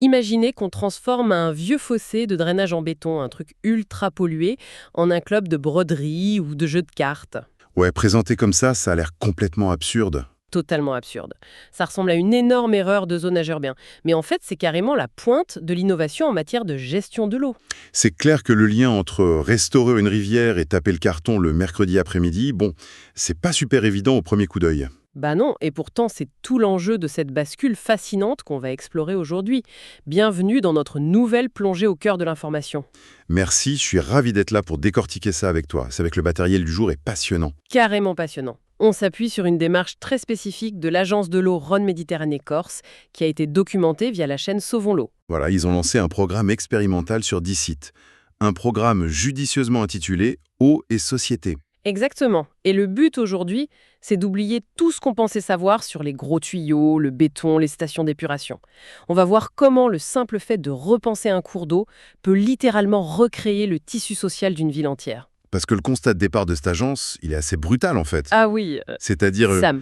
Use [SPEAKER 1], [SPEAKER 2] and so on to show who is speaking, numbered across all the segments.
[SPEAKER 1] Imaginez qu'on transforme un vieux fossé de drainage en béton, un truc ultra pollué, en un club de broderie ou de jeux de cartes.
[SPEAKER 2] Ouais, présenté comme ça a l'air complètement absurde.
[SPEAKER 1] Totalement absurde. Ça ressemble à une énorme erreur de zonage urbain. Mais en fait, c'est carrément la pointe de l'innovation en matière de gestion de l'eau.
[SPEAKER 2] C'est clair que le lien entre restaurer une rivière et taper le carton le mercredi après-midi, bon, c'est pas super évident au premier coup d'œil.
[SPEAKER 1] Bah non, et pourtant c'est tout l'enjeu de cette bascule fascinante qu'on va explorer aujourd'hui. Bienvenue dans notre nouvelle plongée au cœur de l'information.
[SPEAKER 2] Merci, je suis ravi d'être là pour décortiquer ça avec toi. C'est vrai que le matériel du jour est passionnant.
[SPEAKER 1] Carrément passionnant. On s'appuie sur une démarche très spécifique de l'agence de l'eau Rhône-Méditerranée-Corse qui a été documentée via la chaîne Sauvons l'eau.
[SPEAKER 2] Voilà, ils ont lancé un programme expérimental sur 10 sites. Un programme judicieusement intitulé Eau et Société.
[SPEAKER 1] Exactement. Et le but aujourd'hui, c'est d'oublier tout ce qu'on pensait savoir sur les gros tuyaux, le béton, les stations d'épuration. On va voir comment le simple fait de repenser un cours d'eau peut littéralement recréer le tissu social d'une ville entière.
[SPEAKER 2] Parce que le constat de départ de cette agence, il est assez brutal en fait.
[SPEAKER 1] Ah oui,
[SPEAKER 2] C'est-à-dire,
[SPEAKER 1] Sam.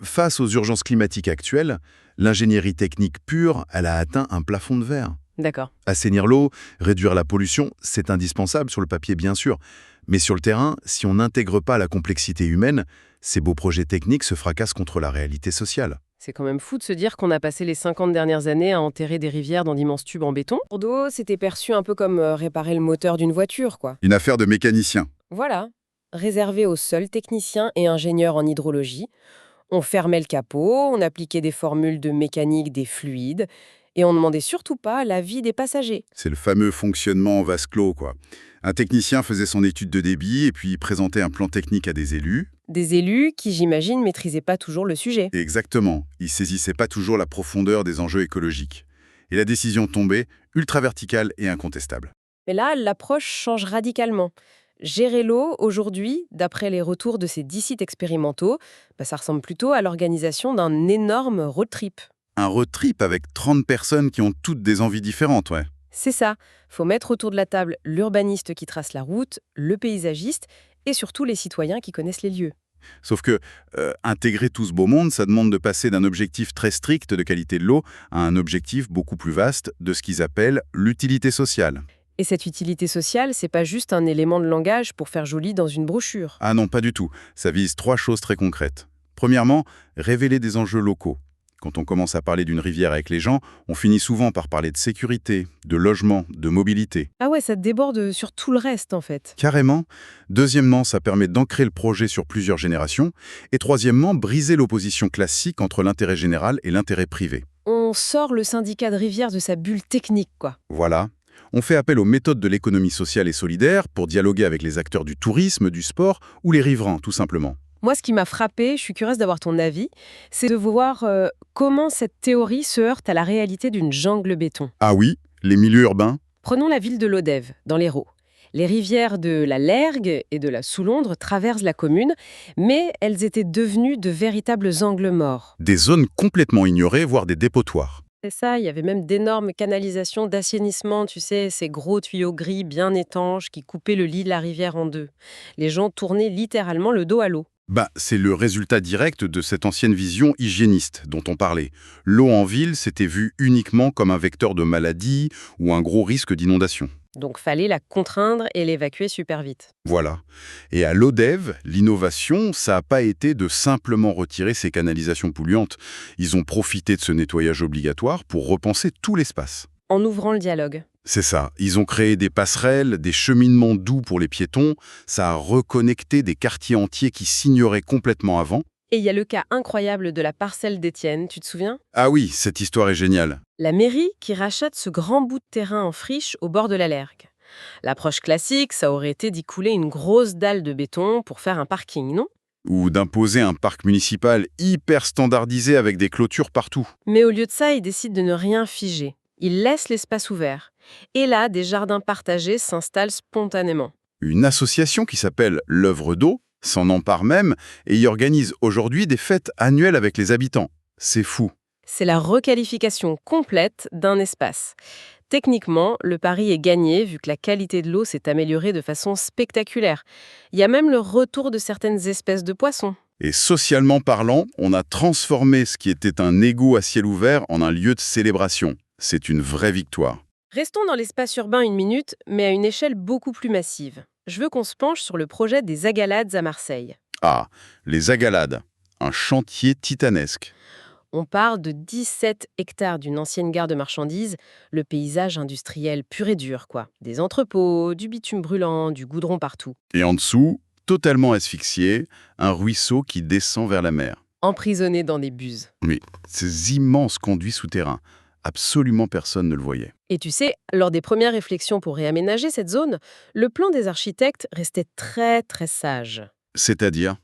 [SPEAKER 2] face aux urgences climatiques actuelles, l'ingénierie technique pure, elle a atteint un plafond de verre.
[SPEAKER 1] D'accord.
[SPEAKER 2] Assainir l'eau, réduire la pollution, c'est indispensable sur le papier bien sûr. Mais sur le terrain, si on n'intègre pas la complexité humaine, ces beaux projets techniques se fracassent contre la réalité sociale.
[SPEAKER 1] C'est quand même fou de se dire qu'on a passé les 50 dernières années à enterrer des rivières dans d'immenses tubes en béton. Pour d'eau, c'était perçu un peu comme réparer le moteur d'une voiture, quoi.
[SPEAKER 2] Une affaire de mécanicien.
[SPEAKER 1] Voilà. Réservé aux seuls techniciens et ingénieurs en hydrologie. On fermait le capot, on appliquait des formules de mécanique des fluides, et on ne demandait surtout pas l'avis des passagers.
[SPEAKER 2] C'est le fameux fonctionnement en vase clos, quoi. Un technicien faisait son étude de débit et puis présentait un plan technique à des élus.
[SPEAKER 1] Des élus qui, j'imagine, maîtrisaient pas toujours le sujet.
[SPEAKER 2] Exactement, ils saisissaient pas toujours la profondeur des enjeux écologiques. Et la décision tombait, ultra verticale et incontestable.
[SPEAKER 1] Mais là, l'approche change radicalement. Gérer l'eau, aujourd'hui, d'après les retours de ces 10 sites expérimentaux, ça ressemble plutôt à l'organisation d'un énorme road trip.
[SPEAKER 2] Un road trip avec 30 personnes qui ont toutes des envies différentes, ouais.
[SPEAKER 1] C'est ça. Faut mettre autour de la table l'urbaniste qui trace la route, le paysagiste et surtout les citoyens qui connaissent les lieux.
[SPEAKER 2] Sauf que intégrer tout ce beau monde, ça demande de passer d'un objectif très strict de qualité de l'eau à un objectif beaucoup plus vaste de ce qu'ils appellent l'utilité sociale.
[SPEAKER 1] Et cette utilité sociale, c'est pas juste un élément de langage pour faire joli dans une brochure.
[SPEAKER 2] Ah non, pas du tout. Ça vise 3 choses très concrètes. Premièrement, révéler des enjeux locaux. Quand on commence à parler d'une rivière avec les gens, on finit souvent par parler de sécurité, de logement, de mobilité.
[SPEAKER 1] Ah ouais, ça déborde sur tout le reste en fait.
[SPEAKER 2] Carrément. Deuxièmement, ça permet d'ancrer le projet sur plusieurs générations. Et troisièmement, briser l'opposition classique entre l'intérêt général et l'intérêt privé.
[SPEAKER 1] On sort le syndicat de rivière de sa bulle technique, quoi.
[SPEAKER 2] Voilà. On fait appel aux méthodes de l'économie sociale et solidaire pour dialoguer avec les acteurs du tourisme, du sport ou les riverains, tout simplement.
[SPEAKER 1] Moi, ce qui m'a frappé, je suis curieuse d'avoir ton avis, c'est de voir comment cette théorie se heurte à la réalité d'une jungle béton.
[SPEAKER 2] Ah oui, les milieux urbains.
[SPEAKER 1] Prenons la ville de Lodève, dans l'Hérault. Les rivières de la Lergue et de la Soulondre traversent la commune, mais elles étaient devenues de véritables angles morts.
[SPEAKER 2] Des zones complètement ignorées, voire des dépotoirs.
[SPEAKER 1] C'est ça, il y avait même d'énormes canalisations d'assainissement, tu sais, ces gros tuyaux gris bien étanches qui coupaient le lit de la rivière en deux. Les gens tournaient littéralement le dos à l'eau.
[SPEAKER 2] C'est le résultat direct de cette ancienne vision hygiéniste dont on parlait. L'eau en ville, c'était vu uniquement comme un vecteur de maladie ou un gros risque d'inondation.
[SPEAKER 1] Donc fallait la contraindre et l'évacuer super vite.
[SPEAKER 2] Voilà. Et à l'Odève, l'innovation, ça n'a pas été de simplement retirer ces canalisations polluantes. Ils ont profité de ce nettoyage obligatoire pour repenser tout l'espace.
[SPEAKER 1] En ouvrant le dialogue.
[SPEAKER 2] C'est ça. Ils ont créé des passerelles, des cheminements doux pour les piétons. Ça a reconnecté des quartiers entiers qui s'ignoraient complètement avant.
[SPEAKER 1] Et il y a le cas incroyable de la parcelle d'Étienne, tu te souviens?
[SPEAKER 2] Ah oui, cette histoire est géniale.
[SPEAKER 1] La mairie qui rachète ce grand bout de terrain en friche au bord de la Lergue. L'approche classique, ça aurait été d'y couler une grosse dalle de béton pour faire un parking, non?
[SPEAKER 2] Ou d'imposer un parc municipal hyper standardisé avec des clôtures partout.
[SPEAKER 1] Mais au lieu de ça, ils décident de ne rien figer. Ils laissent l'espace ouvert. Et là, des jardins partagés s'installent spontanément.
[SPEAKER 2] Une association qui s'appelle l'Œuvre d'eau s'en empare même et y organise aujourd'hui des fêtes annuelles avec les habitants. C'est fou.
[SPEAKER 1] C'est la requalification complète d'un espace. Techniquement, le pari est gagné vu que la qualité de l'eau s'est améliorée de façon spectaculaire. Il y a même le retour de certaines espèces de poissons.
[SPEAKER 2] Et socialement parlant, on a transformé ce qui était un égout à ciel ouvert en un lieu de célébration. C'est une vraie victoire.
[SPEAKER 1] Restons dans l'espace urbain une minute, mais à une échelle beaucoup plus massive. Je veux qu'on se penche sur le projet des Agalades à Marseille.
[SPEAKER 2] Ah, les Agalades, un chantier titanesque.
[SPEAKER 1] On parle de 17 hectares d'une ancienne gare de marchandises, le paysage industriel pur et dur, quoi. Des entrepôts, du bitume brûlant, du goudron partout.
[SPEAKER 2] Et en dessous, totalement asphyxié, un ruisseau qui descend vers la mer.
[SPEAKER 1] Emprisonnés dans des buses.
[SPEAKER 2] Oui, ces immenses conduits souterrains. Absolument personne ne le voyait.
[SPEAKER 1] Et tu sais, lors des premières réflexions pour réaménager cette zone, le plan des architectes restait très très sage.
[SPEAKER 2] C'est-à-dire,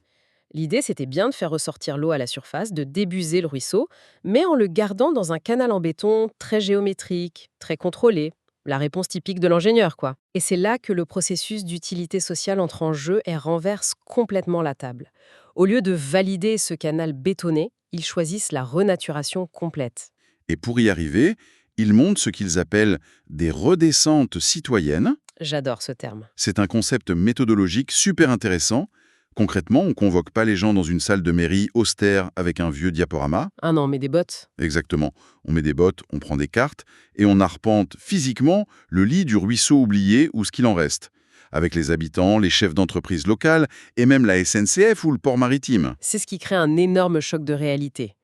[SPEAKER 1] L'idée, c'était bien de faire ressortir l'eau à la surface, de débuser le ruisseau, mais en le gardant dans un canal en béton très géométrique, très contrôlé. La réponse typique de l'ingénieur, quoi. Et c'est là que le processus d'utilité sociale entre en jeu et renverse complètement la table. Au lieu de valider ce canal bétonné, ils choisissent la renaturation complète.
[SPEAKER 2] et pour y arriver, ils montent ce qu'ils appellent des redescentes citoyennes.
[SPEAKER 1] J'adore ce terme.
[SPEAKER 2] C'est un concept méthodologique super intéressant. Concrètement, on ne convoque pas les gens dans une salle de mairie austère avec un vieux diaporama.
[SPEAKER 1] Ah non, mais des bottes.
[SPEAKER 2] Exactement. On met des bottes, on prend des cartes et on arpente physiquement le lit du ruisseau oublié ou ce qu'il en reste, avec les habitants, les chefs d'entreprise locales et même la SNCF ou le port maritime.
[SPEAKER 1] C'est ce qui crée un énorme choc de réalité.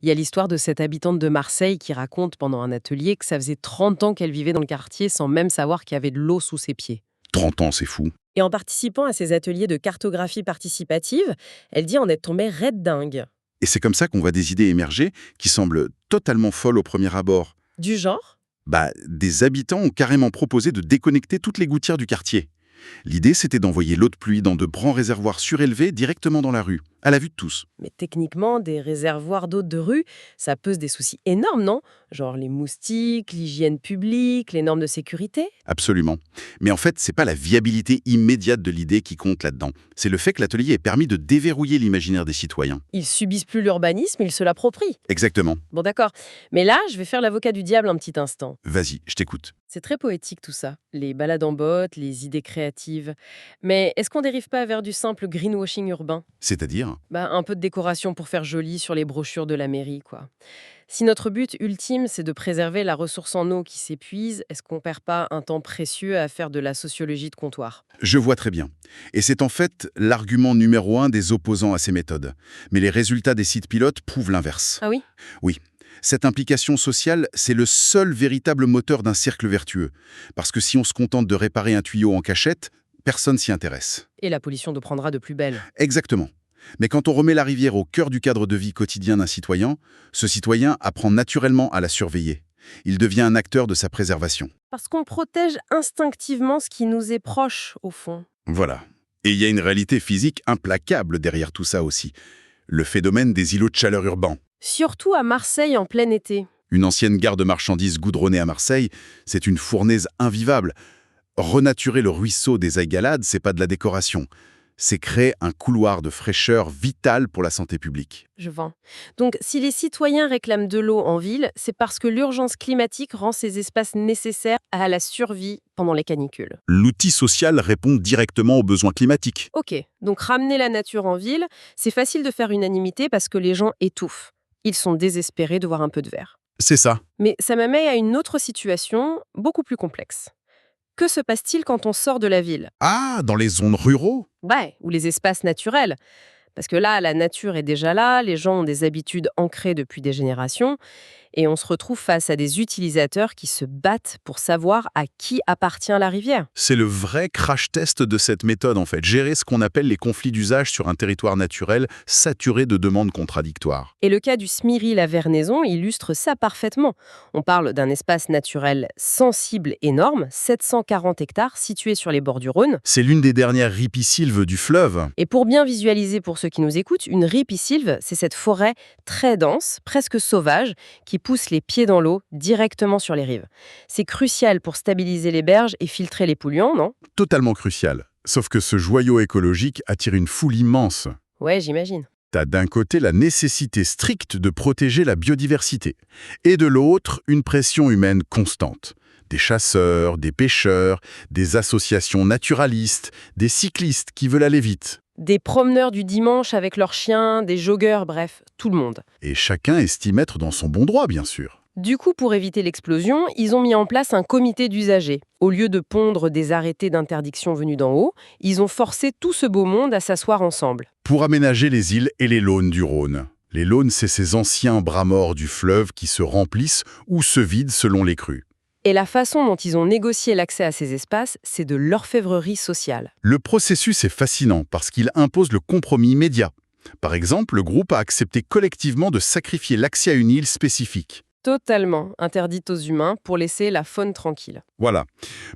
[SPEAKER 1] Il y a l'histoire de cette habitante de Marseille qui raconte pendant un atelier que ça faisait 30 ans qu'elle vivait dans le quartier sans même savoir qu'il y avait de l'eau sous ses pieds.
[SPEAKER 2] 30 ans, c'est fou.
[SPEAKER 1] Et en participant à ces ateliers de cartographie participative, elle dit en être tombée raide dingue.
[SPEAKER 2] Et c'est comme ça qu'on voit des idées émerger qui semblent totalement folles au premier abord.
[SPEAKER 1] Du genre?
[SPEAKER 2] Des habitants ont carrément proposé de déconnecter toutes les gouttières du quartier. L'idée, c'était d'envoyer l'eau de pluie dans de grands réservoirs surélevés directement dans la rue, à la vue de tous.
[SPEAKER 1] Mais techniquement, des réservoirs d'eau de rue, ça pose des soucis énormes, non? Genre les moustiques, l'hygiène publique, les normes de sécurité?
[SPEAKER 2] Absolument. Mais en fait, c'est pas la viabilité immédiate de l'idée qui compte là-dedans. C'est le fait que l'atelier ait permis de déverrouiller l'imaginaire des citoyens.
[SPEAKER 1] Ils subissent plus l'urbanisme, ils se l'approprient.
[SPEAKER 2] Exactement.
[SPEAKER 1] Bon d'accord, mais là, je vais faire l'avocat du diable un petit instant.
[SPEAKER 2] Vas-y, je t'écoute.
[SPEAKER 1] C'est très poétique tout ça, les balades en bottes, les idées créatives. Mais est-ce qu'on dérive pas vers du simple greenwashing urbain?
[SPEAKER 2] C'est-à-dire,
[SPEAKER 1] Un peu de décoration pour faire joli sur les brochures de la mairie, quoi. Si notre but ultime, c'est de préserver la ressource en eau qui s'épuise, est-ce qu'on perd pas un temps précieux à faire de la sociologie de comptoir?
[SPEAKER 2] je vois très bien. Et c'est en fait l'argument numéro 1 des opposants à ces méthodes. Mais les résultats des sites pilotes prouvent l'inverse.
[SPEAKER 1] Ah oui?
[SPEAKER 2] Oui. Cette implication sociale, c'est le seul véritable moteur d'un cercle vertueux. Parce que si on se contente de réparer un tuyau en cachette, personne s'y intéresse.
[SPEAKER 1] Et la pollution de prendra de plus belle.
[SPEAKER 2] Exactement. Mais quand on remet la rivière au cœur du cadre de vie quotidien d'un citoyen, ce citoyen apprend naturellement à la surveiller. Il devient un acteur de sa préservation.
[SPEAKER 1] Parce qu'on protège instinctivement ce qui nous est proche, au fond.
[SPEAKER 2] Voilà. Et il y a une réalité physique implacable derrière tout ça aussi. Le phénomène des îlots de chaleur urbains.
[SPEAKER 1] Surtout à Marseille en plein été.
[SPEAKER 2] Une ancienne gare de marchandises goudronnée à Marseille, c'est une fournaise invivable. Renaturer le ruisseau des Agalades, c'est pas de la décoration. C'est créer un couloir de fraîcheur vital pour la santé publique.
[SPEAKER 1] Je vends. Donc, si les citoyens réclament de l'eau en ville, c'est parce que l'urgence climatique rend ces espaces nécessaires à la survie pendant les canicules.
[SPEAKER 2] L'outil social répond directement aux besoins climatiques.
[SPEAKER 1] Ok, donc ramener la nature en ville, c'est facile de faire unanimité parce que les gens étouffent. Ils sont désespérés de voir un peu de vert.
[SPEAKER 2] C'est ça.
[SPEAKER 1] Mais ça m'amène à une autre situation, beaucoup plus complexe. Que se passe-t-il quand on sort de la ville?
[SPEAKER 2] Ah, dans les zones ruraux?
[SPEAKER 1] Ouais, ou les espaces naturels. Parce que là, la nature est déjà là, les gens ont des habitudes ancrées depuis des générations, et on se retrouve face à des utilisateurs qui se battent pour savoir à qui appartient la rivière.
[SPEAKER 2] C'est le vrai crash test de cette méthode en fait. Gérer ce qu'on appelle les conflits d'usage sur un territoire naturel saturé de demandes contradictoires.
[SPEAKER 1] Et le cas du Smiri-la-Vernaison illustre ça parfaitement. On parle d'un espace naturel sensible énorme, 740 hectares situé sur les bords du Rhône.
[SPEAKER 2] C'est l'une des dernières ripisylves du fleuve.
[SPEAKER 1] Et pour bien visualiser pour ceux qui nous écoutent, une ripisylve, c'est cette forêt très dense, presque sauvage, qui pousse les pieds dans l'eau directement sur les rives. C'est crucial pour stabiliser les berges et filtrer les polluants, non?
[SPEAKER 2] Totalement crucial. Sauf que ce joyau écologique attire une foule immense.
[SPEAKER 1] Ouais, j'imagine.
[SPEAKER 2] T'as d'un côté la nécessité stricte de protéger la biodiversité, et de l'autre, une pression humaine constante. Des chasseurs, des pêcheurs, des associations naturalistes, des cyclistes qui veulent aller vite.
[SPEAKER 1] Des promeneurs du dimanche avec leurs chiens, des joggeurs, bref, tout le monde.
[SPEAKER 2] Et chacun estime être dans son bon droit, bien sûr.
[SPEAKER 1] Du coup, pour éviter l'explosion, ils ont mis en place un comité d'usagers. Au lieu de pondre des arrêtés d'interdiction venus d'en haut, ils ont forcé tout ce beau monde à s'asseoir ensemble.
[SPEAKER 2] Pour aménager les îles et les lônes du Rhône. Les lônes, c'est ces anciens bras morts du fleuve qui se remplissent ou se vident selon les crues.
[SPEAKER 1] Et la façon dont ils ont négocié l'accès à ces espaces, c'est de l'orfèvrerie sociale.
[SPEAKER 2] Le processus est fascinant parce qu'il impose le compromis immédiat. Par exemple, le groupe a accepté collectivement de sacrifier l'accès à une île spécifique.
[SPEAKER 1] Totalement interdite aux humains pour laisser la faune tranquille.
[SPEAKER 2] Voilà.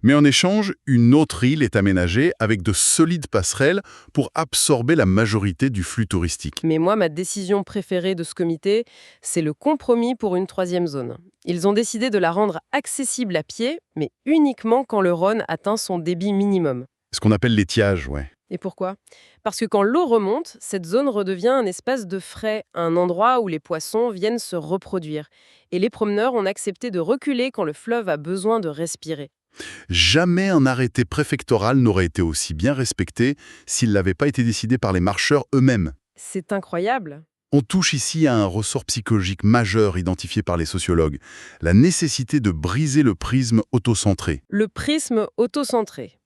[SPEAKER 2] Mais en échange, une autre île est aménagée avec de solides passerelles pour absorber la majorité du flux touristique.
[SPEAKER 1] Mais moi, ma décision préférée de ce comité, c'est le compromis pour une troisième zone. Ils ont décidé de la rendre accessible à pied, mais uniquement quand le Rhône atteint son débit minimum.
[SPEAKER 2] Ce qu'on appelle l'étiage, ouais.
[SPEAKER 1] Et pourquoi? Parce que quand l'eau remonte, cette zone redevient un espace de frais, un endroit où les poissons viennent se reproduire. Et les promeneurs ont accepté de reculer quand le fleuve a besoin de respirer.
[SPEAKER 2] Jamais un arrêté préfectoral n'aurait été aussi bien respecté s'il n'avait pas été décidé par les marcheurs eux-mêmes.
[SPEAKER 1] C'est incroyable.
[SPEAKER 2] On touche ici à un ressort psychologique majeur identifié par les sociologues, la nécessité de briser le prisme autocentré.
[SPEAKER 1] Le prisme autocentré,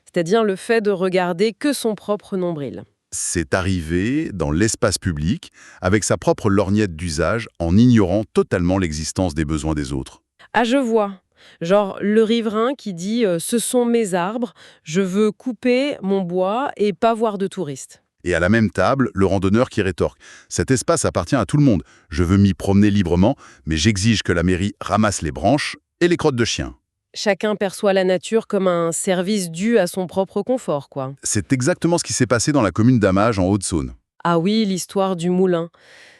[SPEAKER 1] c'est-à-dire le fait de regarder que son propre nombril.
[SPEAKER 2] C'est arrivé dans l'espace public avec sa propre lorgnette d'usage en ignorant totalement l'existence des besoins des autres.
[SPEAKER 1] Ah, je vois. Genre le riverain qui dit ce sont mes arbres, je veux couper mon bois et pas voir de touristes.
[SPEAKER 2] Et à la même table, le randonneur qui rétorque « Cet espace appartient à tout le monde. Je veux m'y promener librement, mais j'exige que la mairie ramasse les branches et les crottes de chien. »
[SPEAKER 1] Chacun perçoit la nature comme un service dû à son propre confort, quoi.
[SPEAKER 2] C'est exactement ce qui s'est passé dans la commune d'Hamage en Haute-Saône.
[SPEAKER 1] Ah oui, l'histoire du moulin.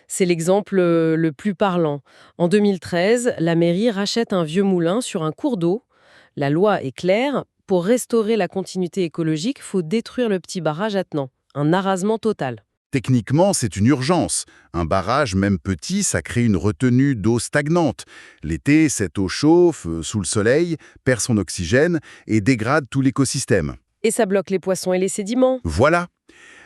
[SPEAKER 1] C'est l'exemple le plus parlant. En 2013, la mairie rachète un vieux moulin sur un cours d'eau. La loi est claire, pour restaurer la continuité écologique, il faut détruire le petit barrage attenant. Un arasement total.
[SPEAKER 2] Techniquement, c'est une urgence. Un barrage, même petit, ça crée une retenue d'eau stagnante. L'été, cette eau chauffe, sous le soleil, perd son oxygène et dégrade tout l'écosystème.
[SPEAKER 1] Et ça bloque les poissons et les sédiments.
[SPEAKER 2] Voilà.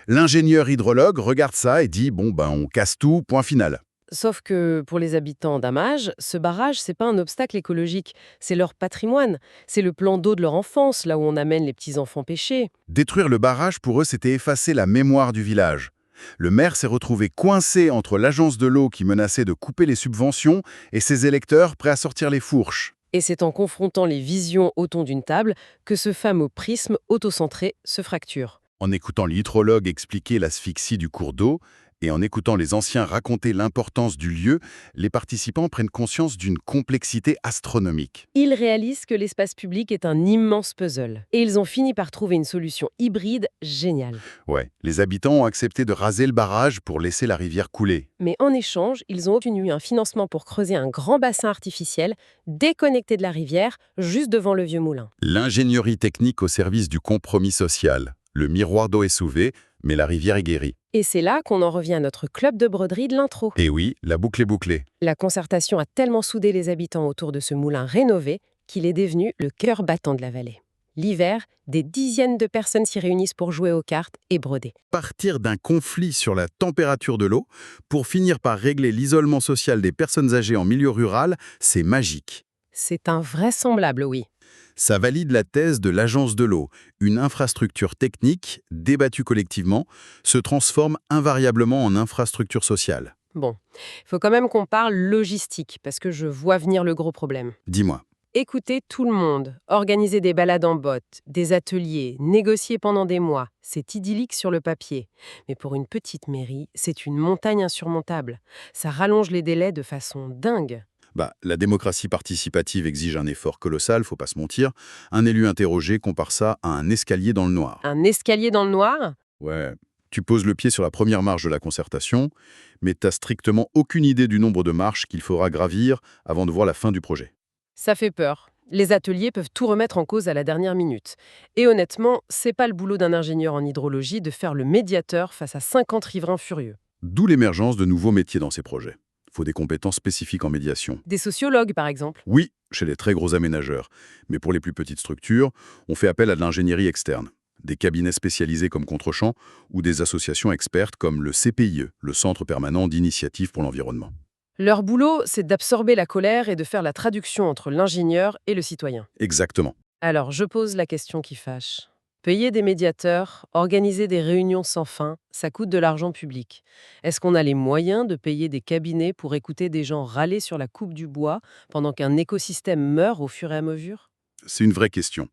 [SPEAKER 2] L'ingénieur hydrologue regarde ça et dit « Bon, on casse tout, point final ».
[SPEAKER 1] Sauf que pour les habitants d'Hamage, ce barrage, c'est pas un obstacle écologique, c'est leur patrimoine, c'est le plan d'eau de leur enfance, là où on amène les petits-enfants pêcher.
[SPEAKER 2] Détruire le barrage, pour eux, c'était effacer la mémoire du village. Le maire s'est retrouvé coincé entre l'agence de l'eau qui menaçait de couper les subventions et ses électeurs prêts à sortir les fourches.
[SPEAKER 1] Et c'est en confrontant les visions autour d'une table que ce fameux prisme autocentré se fracture.
[SPEAKER 2] En écoutant l'hydrologue expliquer l'asphyxie du cours d'eau et en écoutant les anciens raconter l'importance du lieu, les participants prennent conscience d'une complexité astronomique.
[SPEAKER 1] Ils réalisent que l'espace public est un immense puzzle. Et ils ont fini par trouver une solution hybride géniale.
[SPEAKER 2] Ouais, les habitants ont accepté de raser le barrage pour laisser la rivière couler.
[SPEAKER 1] Mais en échange, ils ont obtenu un financement pour creuser un grand bassin artificiel, déconnecté de la rivière, juste devant le vieux moulin.
[SPEAKER 2] L'ingénierie technique au service du compromis social. Le miroir d'eau est sauvé, mais la rivière est guérie.
[SPEAKER 1] Et c'est là qu'on en revient à notre club de broderie de l'intro.
[SPEAKER 2] Et oui, la boucle est bouclée.
[SPEAKER 1] La concertation a tellement soudé les habitants autour de ce moulin rénové qu'il est devenu le cœur battant de la vallée. L'hiver, des dizaines de personnes s'y réunissent pour jouer aux cartes et broder.
[SPEAKER 2] Partir d'un conflit sur la température de l'eau pour finir par régler l'isolement social des personnes âgées en milieu rural, c'est magique.
[SPEAKER 1] C'est invraisemblable, oui.
[SPEAKER 2] Ça valide la thèse de l'agence de l'eau. Une infrastructure technique, débattue collectivement, se transforme invariablement en infrastructure sociale.
[SPEAKER 1] Bon, il faut quand même qu'on parle logistique, parce que je vois venir le gros problème.
[SPEAKER 2] Dis-moi.
[SPEAKER 1] Écouter tout le monde, organiser des balades en botte, des ateliers, négocier pendant des mois, c'est idyllique sur le papier. Mais pour une petite mairie, c'est une montagne insurmontable. Ça rallonge les délais de façon dingue.
[SPEAKER 2] La démocratie participative exige un effort colossal, faut pas se mentir. Un élu interrogé compare ça à un escalier dans le noir.
[SPEAKER 1] Un escalier dans le noir?
[SPEAKER 2] Ouais, tu poses le pied sur la première marche de la concertation, mais t'as strictement aucune idée du nombre de marches qu'il faudra gravir avant de voir la fin du projet.
[SPEAKER 1] Ça fait peur. Les ateliers peuvent tout remettre en cause à la dernière minute. Et honnêtement, c'est pas le boulot d'un ingénieur en hydrologie de faire le médiateur face à 50 riverains furieux.
[SPEAKER 2] D'où l'émergence de nouveaux métiers dans ces projets. Faut des compétences spécifiques en médiation.
[SPEAKER 1] Des sociologues, par exemple.
[SPEAKER 2] Oui, chez les très gros aménageurs. Mais pour les plus petites structures, on fait appel à de l'ingénierie externe. Des cabinets spécialisés comme Contrechamp ou des associations expertes comme le CPIE, le Centre permanent d'initiative pour l'environnement.
[SPEAKER 1] Leur boulot, c'est d'absorber la colère et de faire la traduction entre l'ingénieur et le citoyen.
[SPEAKER 2] Exactement.
[SPEAKER 1] Alors, je pose la question qui fâche. Payer des médiateurs, organiser des réunions sans fin, ça coûte de l'argent public. Est-ce qu'on a les moyens de payer des cabinets pour écouter des gens râler sur la coupe du bois pendant qu'un écosystème meurt au fur et à mesure?
[SPEAKER 2] C'est une vraie question.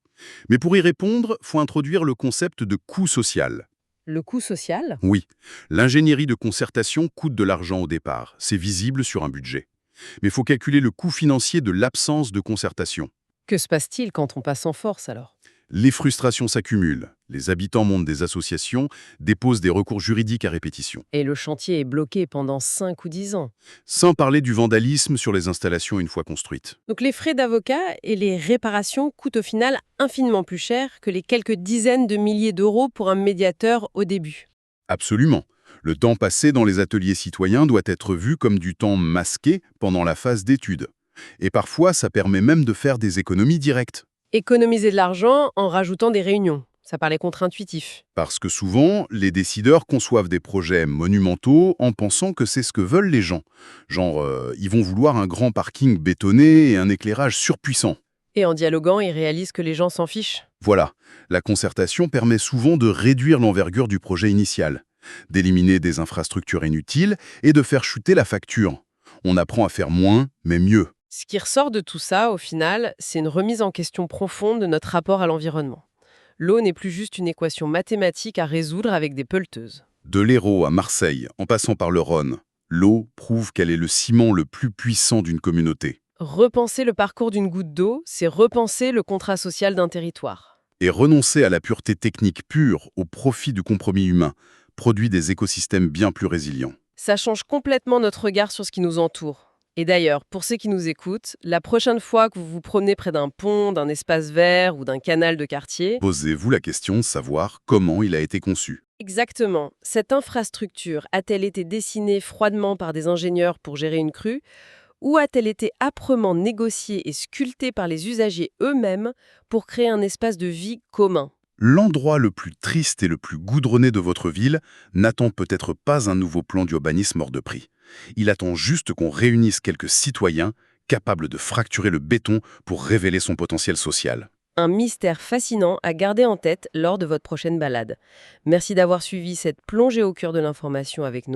[SPEAKER 2] Mais pour y répondre, faut introduire le concept de coût social.
[SPEAKER 1] Le coût social?
[SPEAKER 2] Oui, l'ingénierie de concertation coûte de l'argent au départ, c'est visible sur un budget. Mais il faut calculer le coût financier de l'absence de concertation.
[SPEAKER 1] Que se passe-t-il quand on passe en force alors?
[SPEAKER 2] Les frustrations s'accumulent, les habitants montent des associations, déposent des recours juridiques à répétition.
[SPEAKER 1] Et le chantier est bloqué pendant 5 ou 10 ans.
[SPEAKER 2] Sans parler du vandalisme sur les installations une fois construites.
[SPEAKER 1] Donc les frais d'avocat et les réparations coûtent au final infiniment plus cher que les quelques dizaines de milliers d'euros pour un médiateur au début.
[SPEAKER 2] Absolument. Le temps passé dans les ateliers citoyens doit être vu comme du temps masqué pendant la phase d'étude. Et parfois, ça permet même de faire des économies directes.
[SPEAKER 1] Économiser de l'argent en rajoutant des réunions. Ça paraît contre-intuitif.
[SPEAKER 2] Parce que souvent, les décideurs conçoivent des projets monumentaux en pensant que c'est ce que veulent les gens. Genre, ils vont vouloir un grand parking bétonné et un éclairage surpuissant.
[SPEAKER 1] Et en dialoguant, ils réalisent que les gens s'en fichent.
[SPEAKER 2] Voilà, la concertation permet souvent de réduire l'envergure du projet initial, d'éliminer des infrastructures inutiles et de faire chuter la facture. On apprend à faire moins, mais mieux.
[SPEAKER 1] Ce qui ressort de tout ça, au final, c'est une remise en question profonde de notre rapport à l'environnement. L'eau n'est plus juste une équation mathématique à résoudre avec des pelleteuses.
[SPEAKER 2] De l'Hérault à Marseille, en passant par le Rhône, l'eau prouve qu'elle est le ciment le plus puissant d'une communauté.
[SPEAKER 1] Repenser le parcours d'une goutte d'eau, c'est repenser le contrat social d'un territoire.
[SPEAKER 2] Et renoncer à la pureté technique pure au profit du compromis humain produit des écosystèmes bien plus résilients.
[SPEAKER 1] Ça change complètement notre regard sur ce qui nous entoure. Et d'ailleurs, pour ceux qui nous écoutent, la prochaine fois que vous vous promenez près d'un pont, d'un espace vert ou d'un canal de quartier,
[SPEAKER 2] Posez-vous la question de savoir comment il a été conçu.
[SPEAKER 1] exactement, cette infrastructure a-t-elle été dessinée froidement par des ingénieurs pour gérer une crue, ou a-t-elle été âprement négociée et sculptée par les usagers eux-mêmes pour créer un espace de vie commun?
[SPEAKER 2] L'endroit le plus triste et le plus goudronné de votre ville n'attend peut-être pas un nouveau plan d'urbanisme hors de prix. Il attend juste qu'on réunisse quelques citoyens capables de fracturer le béton pour révéler son potentiel social.
[SPEAKER 1] Un mystère fascinant à garder en tête lors de votre prochaine balade. Merci d'avoir suivi cette plongée au cœur de l'information avec nous.